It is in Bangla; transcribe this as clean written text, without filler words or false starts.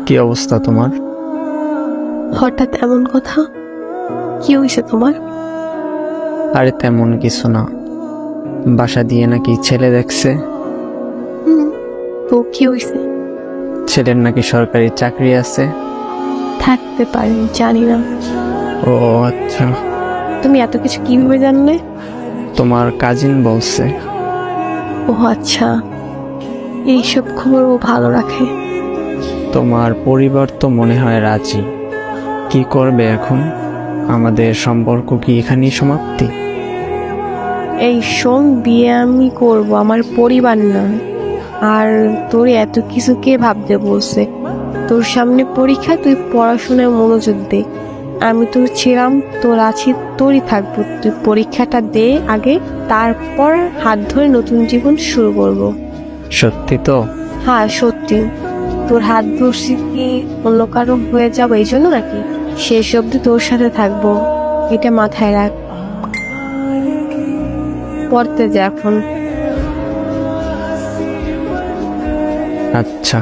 কি অবস্থা তোমার? হঠাৎ এমন কথা? কি হয়েছে তোমার? আরে তেমন কিছু না, বাসা দিয়ে নাকি ছেলে দেখছে। হুম, তো কি হয়েছে? ছেলের নাকি সরকারি চাকরি আছে। থাকতে পারে, জানি না। ও আচ্ছা, তুমি এত কিছু কিভাবে জানলে? তোমার কাজিন বলছে। ও আচ্ছা, এইসব খবর ও ভালো রাখে। তোমার পরিবার তো মনে হয় রাজি। কি করবে এখন? আমাদের সম্পর্ক কি এখানেই সমাপ্তি? এই শোন, বিয়ে আমি করব, আমার পরিবার না। আর তোর এত কিছু কে ভাবতে বলছে? তোর সামনে পরীক্ষা, তুই পড়াশোনায় মনোযোগ দে। আমি তোর ছিলাম, তোর আছি, তোরই থাকবো। তুই পরীক্ষাটা দে আগে, তারপর হাত ধরে নতুন জীবন শুরু করব। সত্যি তো? হ্যাঁ সত্যি। তোর হাত ধরছি কি অন্য কারো হয়ে যাবো এই জন্য নাকি? শেষ অব্দি তোর সাথে থাকবো, এটা মাথায় রাখ। পড়তে যা এখন। আচ্ছা।